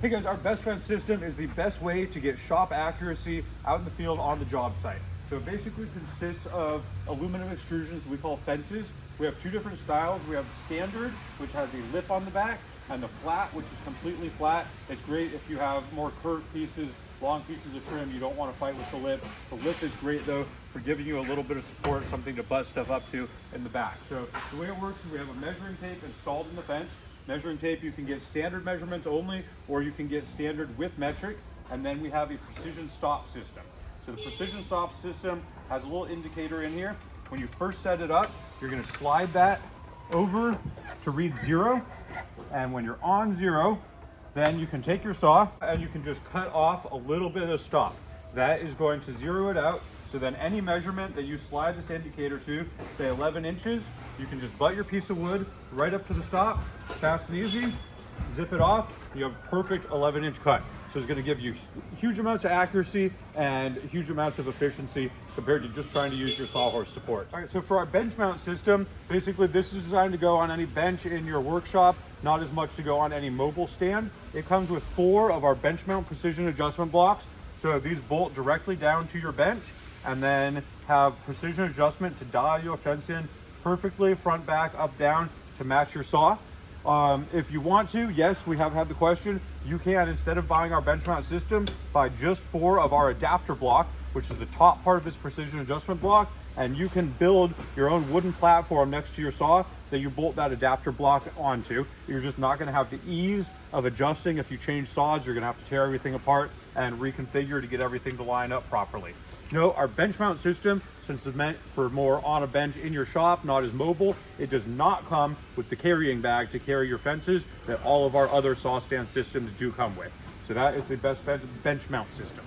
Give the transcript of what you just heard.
Hey guys, our best fence system is the best way to get shop accuracy out in the field on the job site. So it basically consists of aluminum extrusions we call fences. We have two different styles. We have standard, which has a lip on the back, and the flat, which is completely flat. It's great if you have more curved pieces, long pieces of trim, you don't want to fight with the lip. The lip is great though for giving you a little bit of support, something to butt stuff up to in the back. So the way it works is we have a measuring tape installed in the fence. Measuring tape, you can get standard measurements only, or you can get standard with metric. And then we have a precision stop system. So the precision stop system has a little indicator in here. When you first set it up, you're gonna slide that over to read 0. And when you're on 0, then you can take your saw and you can just cut off a little bit of stop. That is going to zero it out. So then any measurement that you slide this indicator to, say 11 inches, you can just butt your piece of wood right up to the stop, fast and easy, zip it off, you have a perfect 11-inch cut. So it's gonna give you huge amounts of accuracy and huge amounts of efficiency compared to just trying to use your sawhorse support. All right, so for our bench mount system, basically this is designed to go on any bench in your workshop, not as much to go on any mobile stand. It comes with 4 of our bench mount precision adjustment blocks. So these bolt directly down to your bench and then have precision adjustment to dial your fence in perfectly, front, back, up, down to match your saw. If you want to, yes, we have had the question, you can, instead of buying our bench mount system, buy just 4 of our adapter block, which is the top part of this precision adjustment block, and you can build your own wooden platform next to your saw that you bolt that adapter block onto. You're just not gonna have the ease of adjusting. If you change saws, you're gonna have to tear everything apart and reconfigure to get everything to line up properly. No, our bench mount system, since it's meant for more on a bench in your shop, not as mobile, it does not come with the carrying bag to carry your fences that all of our other saw stand systems do come with. So that is the best bench mount system.